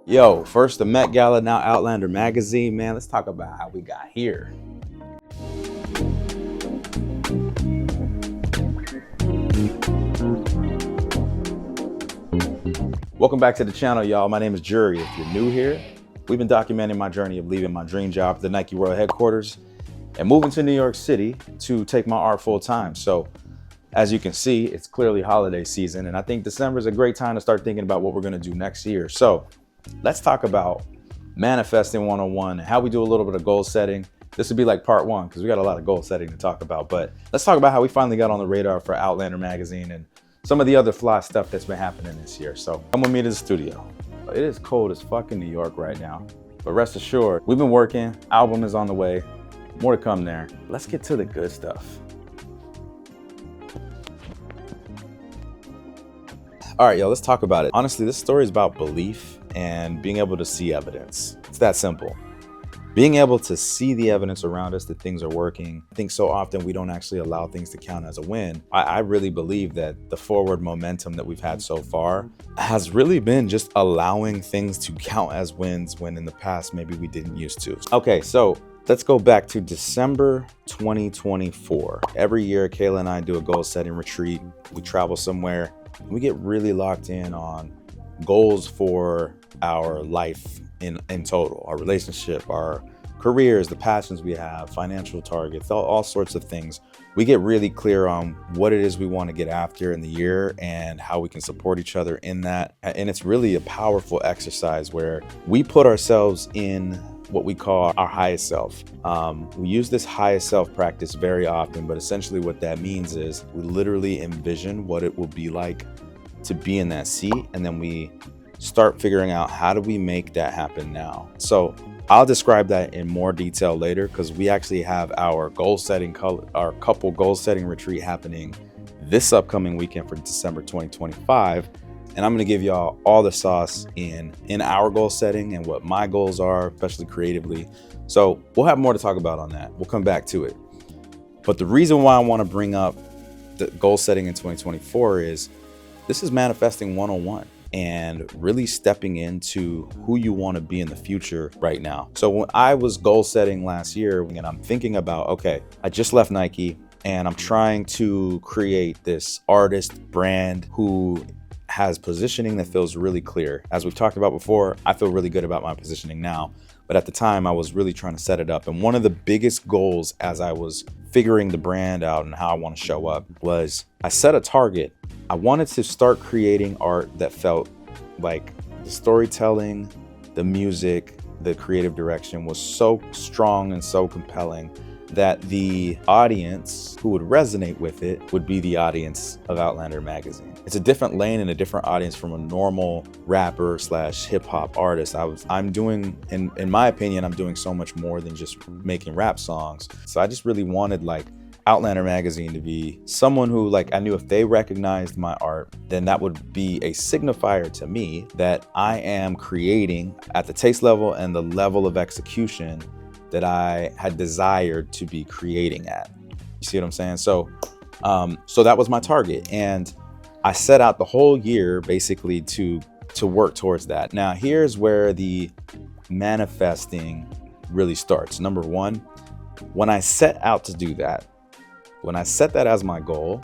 Yo, first the Met Gala, now Outlander Magazine, man. Let's talk about how we got here. Welcome back to the channel, y'all. My name is Jury. If you're new here, we've been documenting my journey of leaving my dream job at the Nike World Headquarters and moving to New York City to take my art full time. So as you can see, it's clearly holiday season, and I think December is a great time to start thinking about what we're gonna do next year. So let's talk about manifesting 101 and how we do a little bit of goal setting. This would be like part one because we got a lot of goal setting to talk about, but let's talk about how we finally got on the radar for Outlander Magazine and some of the other fly stuff that's been happening this year. So come with me to the studio. It is cold as fuck in New York right now, but rest assured, we've been working, album is on the way, more to come there. Let's get to the good stuff. All right, yo, let's talk about it. Honestly, this story is about belief and being able to see evidence. It's that simple. Being able to see the evidence around us that things are working. I think so often we don't actually allow things to count as a win. I really believe that the forward momentum that we've had so far has really been just allowing things to count as wins when in the past maybe we didn't used to. Okay, so let's go back to December 2024. Every year, Kayla and I do a goal setting retreat. We travel somewhere. We get really locked in on goals for our life in total, our relationship, our careers, the passions we have, financial targets, all sorts of things. We get really clear on what it is we want to get after in the year and how we can support each other in that. And it's really a powerful exercise where we put ourselves in what we call our highest self. We use this highest self practice very often, but essentially what that means is we literally envision what it will be like to be in that seat, and then we start figuring out how do we make that happen now. So I'll describe that in more detail later because we actually have our couple goal setting retreat happening this upcoming weekend for December 2025. And I'm gonna give y'all all the sauce in our goal setting and what my goals are, especially creatively. So we'll have more to talk about on that. We'll come back to it. But the reason why I wanna bring up the goal setting in 2024 is this is manifesting 101 and really stepping into who you wanna be in the future right now. So when I was goal setting last year, and I'm thinking about, okay, I just left Nike and I'm trying to create this artist brand who has positioning that feels really clear. As we've talked about before, I feel really good about my positioning now, but at the time I was really trying to set it up. And one of the biggest goals as I was figuring the brand out and how I want to show up was I set a target. I wanted to start creating art that felt like the storytelling, the music, the creative direction was so strong and so compelling that the audience who would resonate with it would be the audience of Outlander Magazine. It's a different lane and a different audience from a normal rapper / hip hop artist. I'm doing, in my opinion, I'm doing so much more than just making rap songs. So I just really wanted like Outlander Magazine to be someone who, like, I knew if they recognized my art, then that would be a signifier to me that I am creating at the taste level and the level of execution that I had desired to be creating at. You see what I'm saying? So that was my target. And I set out the whole year basically to work towards that. Now, here's where the manifesting really starts. Number one, when I set out to do that, when I set that as my goal,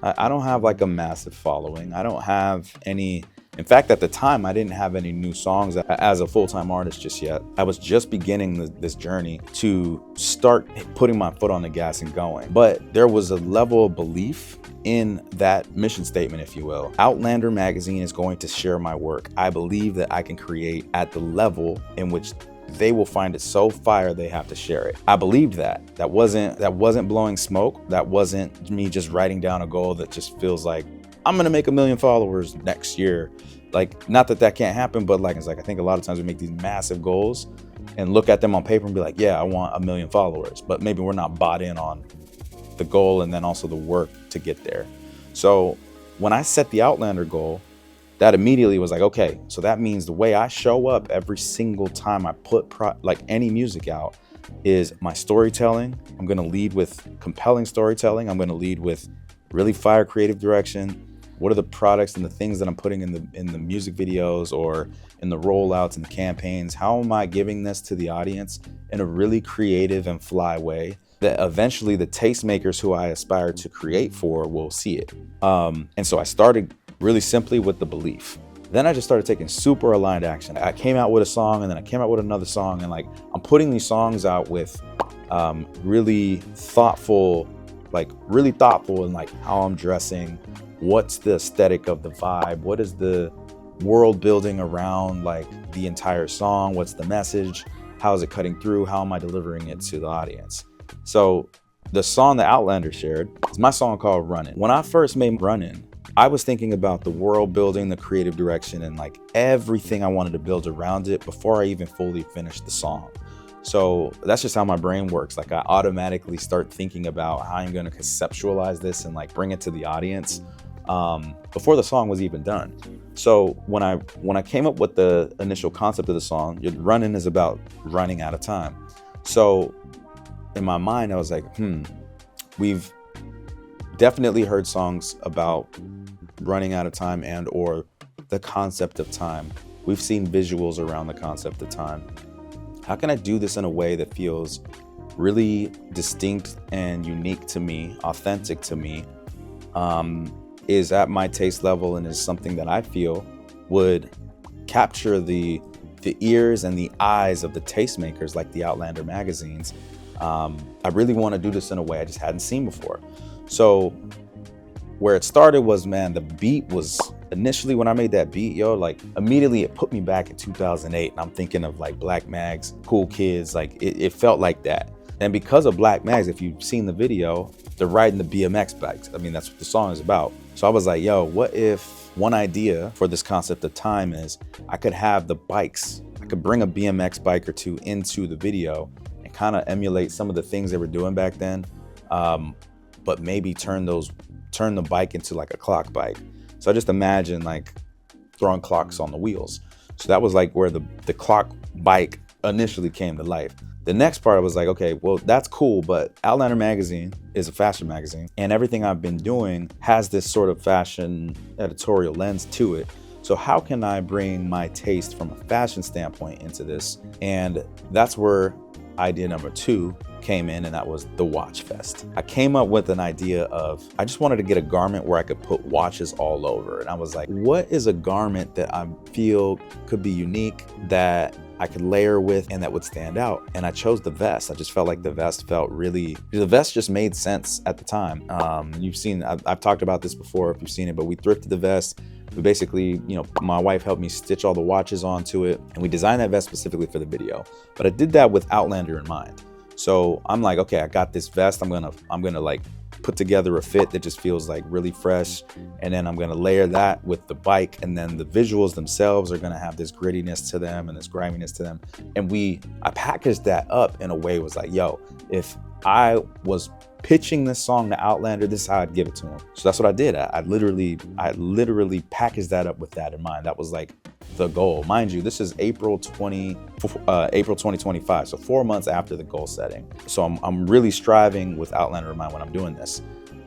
I don't have like a massive following. I don't have any. In fact, at the time, I didn't have any new songs as a full-time artist just yet. I was just beginning this journey to start putting my foot on the gas and going. But there was a level of belief in that mission statement, if you will. Outlander Magazine is going to share my work. I believe that I can create at the level in which they will find it so fire they have to share it. I believed that. That wasn't blowing smoke. That wasn't me just writing down a goal that just feels like I'm gonna make 1 million followers next year. Like, not that can't happen, but like, it's like I think a lot of times we make these massive goals and look at them on paper and be like, yeah, I want 1 million followers, but maybe we're not bought in on the goal and then also the work to get there. So when I set the Outlander goal, that immediately was like, okay, so that means the way I show up every single time I put like any music out is my storytelling. I'm gonna lead with compelling storytelling. I'm gonna lead with really fire creative direction. What are the products and the things that I'm putting in the music videos or in the rollouts and the campaigns? How am I giving this to the audience in a really creative and fly way that eventually the tastemakers who I aspire to create for will see it? And so I started really simply with the belief. Then I just started taking super aligned action. I came out with a song, and then I came out with another song, and like I'm putting these songs out with really thoughtful in like how I'm dressing, what's the aesthetic of the vibe, what is the world building around like the entire song, what's the message, how is it cutting through, how am I delivering it to the audience. So the song that Outlander shared is my song called Runnin'. When I first made Runnin', I was thinking about the world building, the creative direction, and like everything I wanted to build around it before I even fully finished the song. So that's just how my brain works. Like I automatically start thinking about how I'm going to conceptualize this and like bring it to the audience before the song was even done. So when I came up with the initial concept of the song, Running is about running out of time. So in my mind, I was like, we've definitely heard songs about running out of time and or the concept of time. We've seen visuals around the concept of time. How can I do this in a way that feels really distinct and unique to me, authentic to me, is at my taste level, and is something that I feel would capture the ears and the eyes of the tastemakers like the Outlander magazines. I really want to do this in a way I just hadn't seen before. So where it started was, man, the beat was initially when I made that beat, like immediately it put me back in 2008. And I'm thinking of like Black Mags, Cool Kids, like it felt like that. And because of Black Mags, if you've seen the video, they're riding the BMX bikes. I mean, that's what the song is about. So I was like, what if one idea for this concept of time is I could have the bikes, I could bring a BMX bike or two into the video and kind of emulate some of the things they were doing back then. But maybe turn the bike into like a clock bike. So I just imagine like throwing clocks on the wheels. So that was like where the clock bike initially came to life. The next part I was like, okay, well, that's cool, but Outlander Magazine is a fashion magazine, and everything I've been doing has this sort of fashion editorial lens to it. So how can I bring my taste from a fashion standpoint into this? And that's where idea number 2 came in, and that was the Watch Fest. I came up with an idea of, I just wanted to get a garment where I could put watches all over. And I was like, what is a garment that I feel could be unique, that I could layer with, and that would stand out? And I chose the vest. I just felt like the vest just made sense at the time. You've seen, I've talked about this before if you've seen it, but we thrifted the vest. We basically, my wife helped me stitch all the watches onto it, and we designed that vest specifically for the video. But I did that with Outlander in mind. So I'm like, okay, I got this vest. I'm gonna like put together a fit that just feels like really fresh, and then I'm gonna layer that with the bike, and then the visuals themselves are gonna have this grittiness to them and this griminess to them. And I packaged that up in a way, was like, if I was pitching this song to Outlander, this is how I'd give it to him. So that's what I did. I literally packaged that up with that in mind. That was like the goal. Mind you, this is April 2025, so 4 months after the goal setting. So I'm really striving with Outlander in mind when I'm doing this.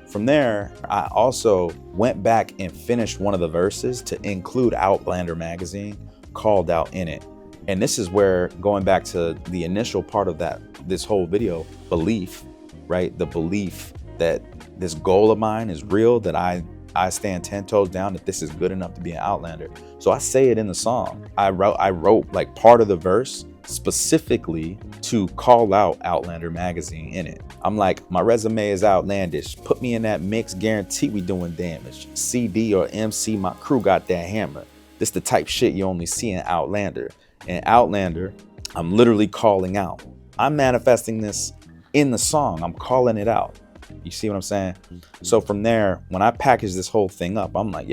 From there, I also went back and finished one of the verses to include Outlander Magazine called out in it. And this is where, going back to the initial part of this whole video, belief, right? The belief that this goal of mine is real, that I stand 10 toes down, that this is good enough to be an Outlander. So I say it in the song. I wrote like part of the verse specifically to call out Outlander Magazine in it. I'm like, my resume is outlandish. Put me in that mix, guarantee we doing damage. CD or MC, my crew got that hammer. This the type shit you only see in Outlander. And Outlander, I'm literally calling out. I'm manifesting this in the song. I'm calling it out. You see what I'm saying? So from there, when I package this whole thing up, I'm like,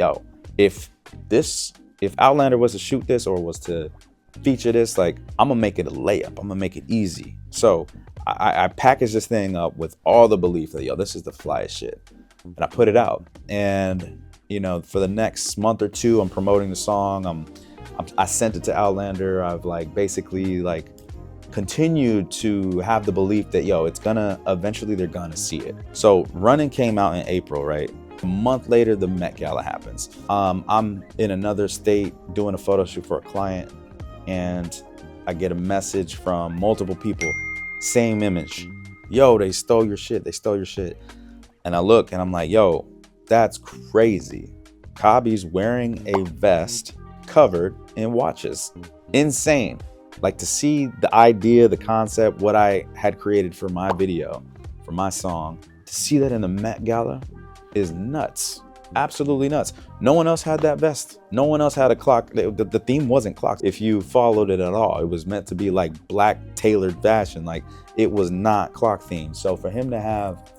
if Outlander was to shoot this or was to feature this, like, I'm gonna make it a layup. I'm gonna make it easy. So I package this thing up with all the belief that, this is the flyest shit. And I put it out. And, for the next month or two, I'm promoting the song. I sent it to Outlander. I've basically continued to have the belief that, it's gonna, eventually they're gonna see it. So Running came out in April, right? A month later, the Met Gala happens. I'm in another state doing a photo shoot for a client, and I get a message from multiple people, same image. Yo, they stole your shit, they stole your shit. And I look and I'm like, yo, that's crazy. Kabi's wearing a vest covered in watches. Insane. Like, to see the idea, the concept, what I had created for my video, for my song, to see that in the Met Gala is nuts. Absolutely nuts. No one else had that vest. No one else had a clock. The theme wasn't clocks. If you followed it at all, it was meant to be like black tailored fashion. Like, it was not clock themed. So for him to have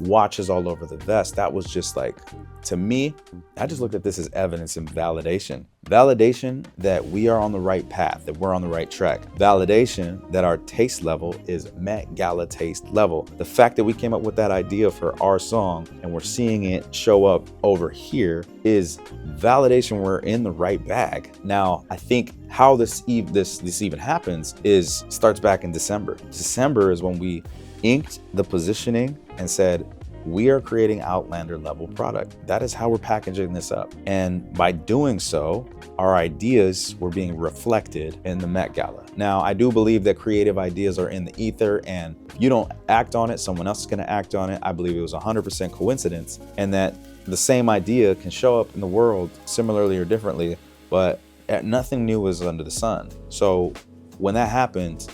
watches all over the vest, that was just like, to me, I just looked at this as evidence and validation. Validation that we are on the right path, that we're on the right track. Validation that our taste level is Met Gala taste level. The fact that we came up with that idea for our song and we're seeing it show up over here is validation we're in the right bag. Now, I think how this even happens is starts back in December. December is when we inked the positioning and said, we are creating Outlander level product. That is how we're packaging this up. And by doing so, our ideas were being reflected in the Met Gala. Now, I do believe that creative ideas are in the ether, and if you don't act on it, someone else is gonna act on it. I believe it was 100% coincidence, and that the same idea can show up in the world similarly or differently, but nothing new is under the sun. So when that happened,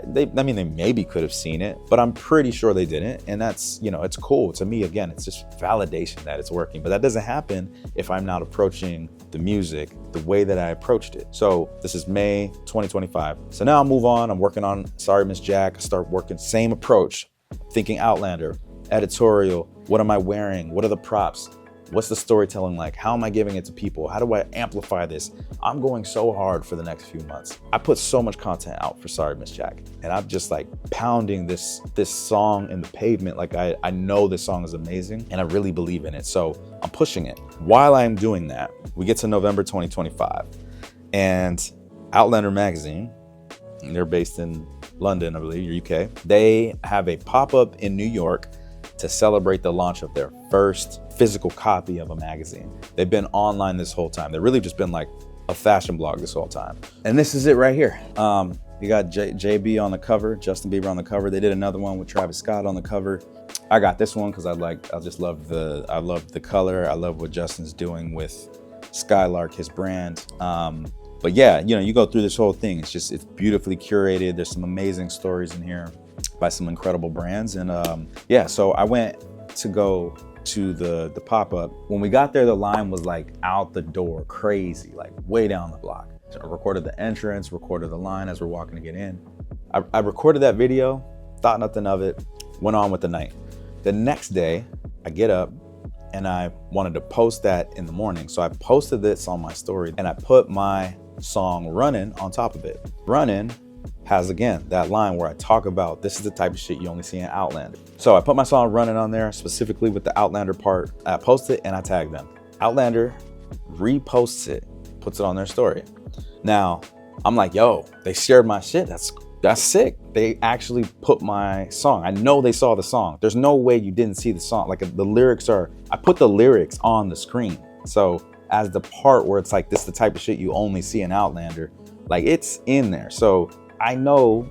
they maybe could have seen it, but I'm pretty sure they didn't. And that's, it's cool. To me, again, it's just validation that it's working. But that doesn't happen if I'm not approaching the music the way that I approached it. So this is May 2025. So now I'll move on. I'm working on Sorry Miss Jack. I start working, same approach, thinking Outlander, editorial. What am I wearing? What are the props? What's the storytelling like? How am I giving it to people? How do I amplify this? I'm going so hard for the next few months. I put so much content out for Sorry Miss Jack, and I'm just like pounding this song in the pavement. Like, I know this song is amazing and I really believe in it. So I'm pushing it. While I'm doing that, we get to November 2025, and Outlander Magazine, they're based in London, I believe, UK. They have a pop-up in New York to celebrate the launch of their first physical copy of a magazine. They've been online this whole time. They've really just been like a fashion blog this whole time. And this is it right here. You got JB on the cover, Justin Bieber on the cover. They did another one with Travis Scott on the I got this one because I love the color. I love what Justin's doing with Skylark, his brand. But yeah, you go through this whole thing. It's beautifully curated. There's some amazing stories in here by some incredible brands. And yeah, so I went to go to the pop-up. When we got there, the line was like out the door, crazy, like way down the block. So I recorded the entrance, recorded the line as we're walking to get in. I recorded that video, thought nothing of it, went on with the night. The next day, I get up and I wanted to post that in the morning. So I posted this on my story and I put my song Runnin' on top of it. Runnin' has, again, that line where I talk about this is the type of shit you only see in Outlander. So I put my song Runnin' on there, specifically with the Outlander part. I post it and I tag them. Outlander reposts it, puts it on their story. Now, I'm like, yo, they shared my shit. That's sick. They actually put my song. I know they saw the song. There's no way you didn't see the song. Like, the lyrics I put the lyrics on the screen. So as the part where it's like, this is the type of shit you only see in Outlander, like, it's in there. So I know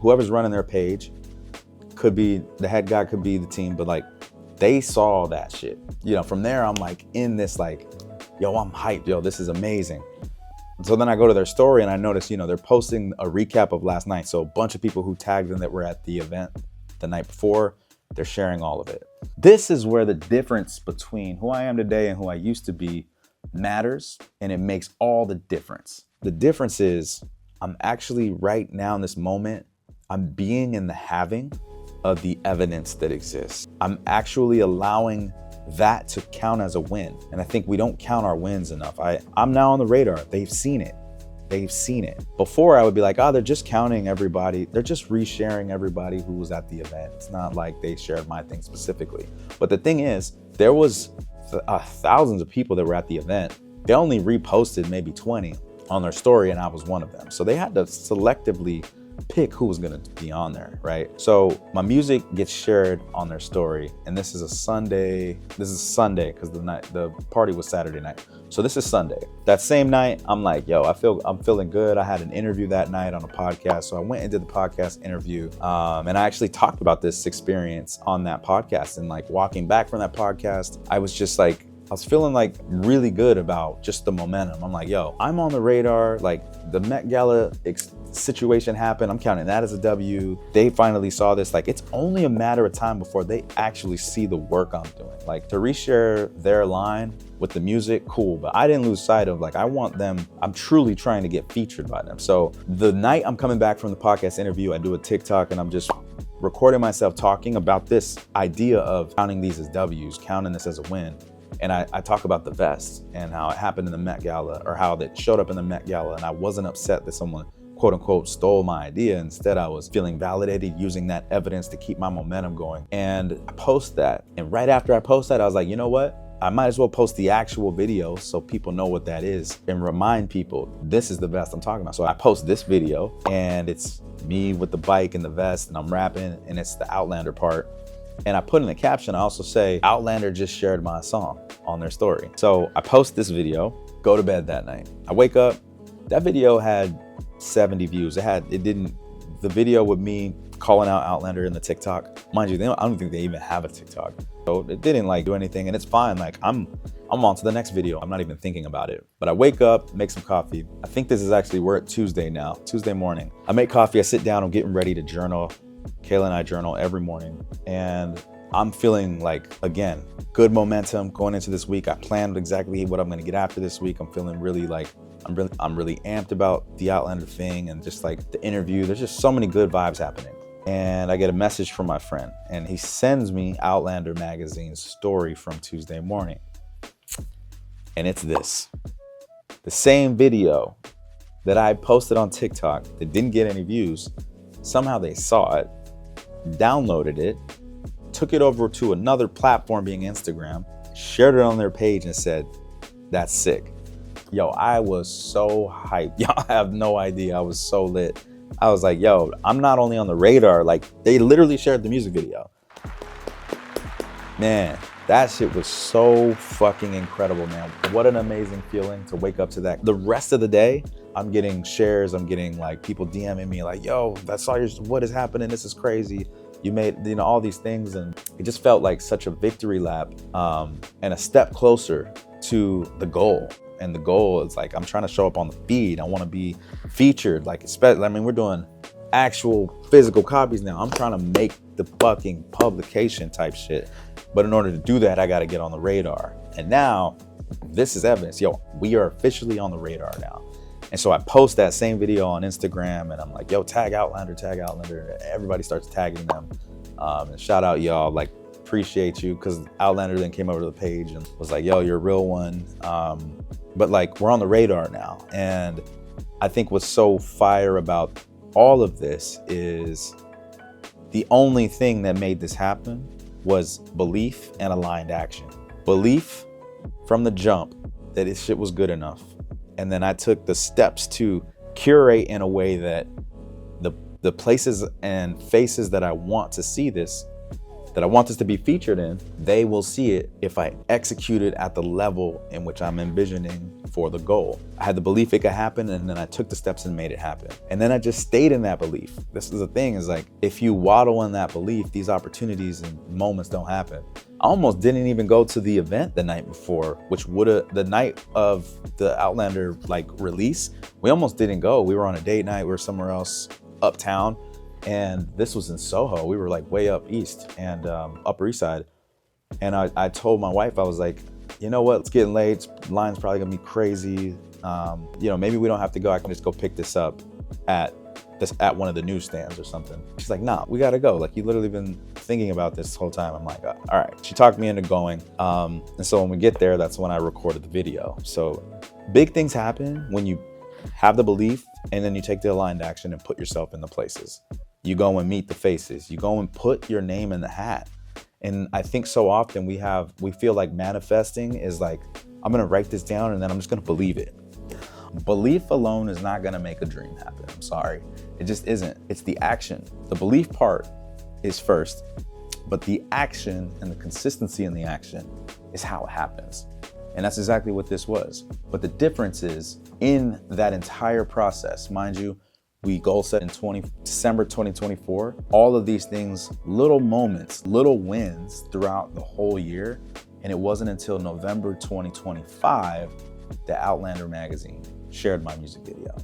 whoever's running their page could be the head guy, could be the team, but like, they saw that shit. From there, I'm like in this, like, yo, I'm hyped. Yo, this is amazing. So then I go to their story and I notice, they're posting a recap of last night. So a bunch of people who tagged them that were at the event the night before, they're sharing all of it. This is where the difference between who I am today and who I used to be matters, and it makes all the difference. The difference is I'm actually right now in this moment, I'm being in the having of the evidence that exists. I'm actually allowing that to count as a win. And I think we don't count our wins enough. I'm now on the radar. They've seen it. Before, I would be like, oh, they're just counting everybody. They're just resharing everybody who was at the event. It's not like they shared my thing specifically. But the thing is, there was thousands of people that were at the event. They only reposted maybe 20 on their story, and I was one of them. So they had to selectively pick who was gonna be on there, right? So my music gets shared on their story, and this is Sunday because the party was Saturday night. So this is Sunday. That same night, I'm like, yo, I'm feeling good. I had an interview that night on a podcast. So I went and did the podcast interview. And I actually talked about this experience on that podcast. And like walking back from that podcast, I was just like, I was feeling like really good about just the momentum. I'm like, yo, I'm on the radar. Like the Met Gala situation happened. I'm counting that as a W. They finally saw this. Like it's only a matter of time before they actually see the work I'm doing. Like to reshare their line with the music, cool. But I didn't lose sight of like, I want them, I'm truly trying to get featured by them. So the night I'm coming back from the podcast interview, I do a TikTok and I'm just recording myself talking about this idea of counting these as W's, counting this as a win. And I talk about the vest and how it happened in the Met Gala, or how that showed up in the Met Gala. And I wasn't upset that someone quote unquote stole my idea. Instead, I was feeling validated, using that evidence to keep my momentum going. And I post that. And right after I post that, I was like, you know what? I might as well post the actual video so people know what that is and remind people this is the vest I'm talking about. So I post this video and it's me with the bike and the vest and I'm rapping and it's the Outlander part. And I put in the caption, I also say, Outlander just shared my song on their story. So I post this video, go to bed that night. I wake up, that video had 70 views. The video with me calling out Outlander in the TikTok. Mind you, I don't think they even have a TikTok. So it didn't like do anything and it's fine. Like I'm on to the next video. I'm not even thinking about it. But I wake up, make some coffee. I think we're at Tuesday now, Tuesday morning. I make coffee, I sit down, I'm getting ready to journal. Kayla and I journal every morning and I'm feeling like, again, good momentum going into this week. I planned exactly what I'm gonna get after this week. I'm feeling really like, I'm really amped about the Outlander thing and just like the interview. There's just so many good vibes happening. And I get a message from my friend and he sends me Outlander Magazine's story from Tuesday morning. And it's this, the same video that I posted on TikTok that didn't get any views. Somehow they saw it, downloaded it, took it over to another platform being Instagram, shared it on their page and said, that's sick. Yo, I was so hyped. Y'all have no idea. I was so lit. I was like, yo, I'm not only on the radar, like they literally shared the music video. Man, that shit was so fucking incredible, man. What an amazing feeling to wake up to that. The rest of the day, I'm getting shares. I'm getting like people DMing me like, yo, I saw what is happening? This is crazy. You made, all these things. And it just felt like such a victory lap and a step closer to the goal. And the goal is like, I'm trying to show up on the feed. I want to be featured. Like, especially, we're doing actual physical copies now. I'm trying to make the fucking publication type shit. But in order to do that, I got to get on the radar. And now this is evidence. Yo, we are officially on the radar now. And so I post that same video on Instagram and I'm like, yo, tag Outlander, tag Outlander. Everybody starts tagging them. And shout out y'all, like, appreciate you, because Outlander then came over to the page and was like, yo, you're a real one. But like, we're on the radar now. And I think what's so fire about all of this is the only thing that made this happen was belief and aligned action. Belief from the jump that this shit was good enough. And then I took the steps to curate in a way that the places and faces that I want to see this, that I want this to be featured in, they will see it if I execute it at the level in which I'm envisioning for the goal. I had the belief it could happen, and then I took the steps and made it happen. And then I just stayed in that belief. This is the thing, is like, if you waddle in that belief, these opportunities and moments don't happen. I almost didn't even go to the event the night before, which the night of the Outlander release, we almost didn't go. We were on a date night, we were somewhere else uptown. And this was in Soho. We were like way up east and Upper East Side. And I told my wife, I was like, you know what, it's getting late. Line's probably gonna be crazy. Maybe we don't have to go. I can just go pick this up at one of the newsstands or something. She's like, nah, we gotta go. Like, you literally been thinking about this whole time. I'm like, all right. She talked me into going. And so when we get there, that's when I recorded the video. So big things happen when you have the belief and then you take the aligned action and put yourself in the places. You go and meet the faces. You go and put your name in the hat. And I think so often we feel like manifesting is like, I'm gonna write this down and then I'm just gonna believe it. Belief alone is not gonna make a dream happen. I'm sorry. It just isn't. It's the action. The belief part is first, but the action and the consistency in the action is how it happens. And that's exactly what this was. But the difference is in that entire process, mind you, we goal set in December 2024, all of these things, little moments, little wins throughout the whole year. And it wasn't until November 2025 that Outlander Magazine shared my music video.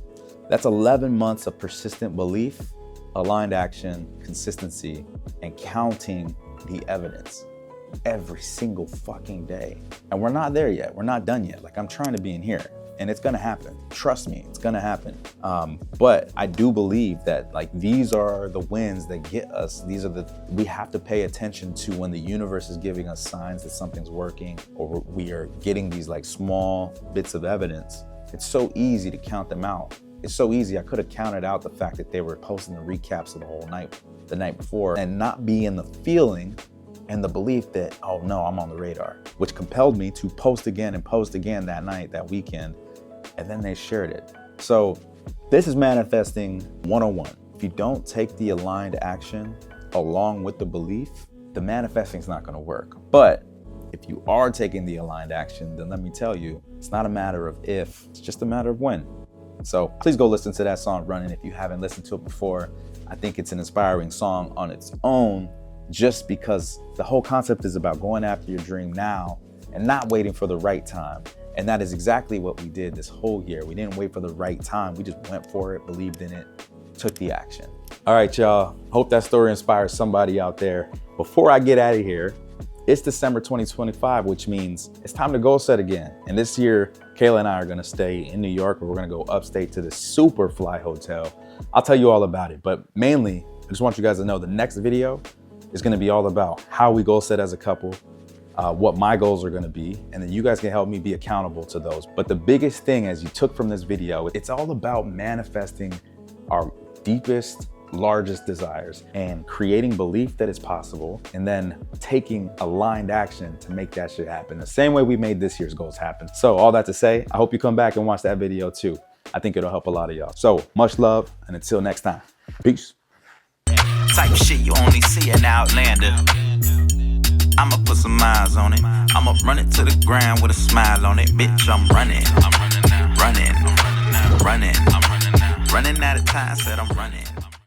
That's 11 months of persistent belief, aligned action, consistency, and counting the evidence every single fucking day. And we're not there yet. We're not done yet. Like, I'm trying to be in here, and it's gonna happen. Trust me, it's gonna happen. But I do believe that, like, these are the wins that get us. We have to pay attention to when the universe is giving us signs that something's working, or we are getting these like small bits of evidence. It's so easy to count them out. It's so easy. I could have counted out the fact that they were posting the recaps of the whole night, the night before, and not be in the feeling and the belief that, oh no, I'm on the radar, which compelled me to post again that night, that weekend, and then they shared it. So this is manifesting 101. If you don't take the aligned action along with the belief, the manifesting is not gonna work. But if you are taking the aligned action, then let me tell you, it's not a matter of if, it's just a matter of when. So please go listen to that song, Running, if you haven't listened to it before. I think it's an inspiring song on its own, just because the whole concept is about going after your dream now and not waiting for the right time. And that is exactly what we did this whole year. We didn't wait for the right time. We just went for it, believed in it, took the action. All right, y'all. Hope that story inspires somebody out there. Before I get out of here, it's December 2025, which means it's time to goal set again. And this year, Kayla and I are gonna stay in New York, or we're gonna go upstate to this super fly hotel. I'll tell you all about it, but mainly, I just want you guys to know the next video is gonna be all about how we goal set as a couple, what my goals are gonna be, and then you guys can help me be accountable to those. But the biggest thing, as you took from this video, it's all about manifesting our deepest, largest desires and creating belief that it's possible, and then taking aligned action to make that shit happen, the same way we made this year's goals happen. So all that to say, I hope you come back and watch that video too. I think it'll help a lot of y'all. So much love, and until next time, peace. Type shit you only see in Outlander. I'ma put some eyes on it. I'ma run it to the ground with a smile on it. Bitch, I'm running. I'm running now. Running. I'm running now. Running. I'm running now. Running out of time, said I'm running.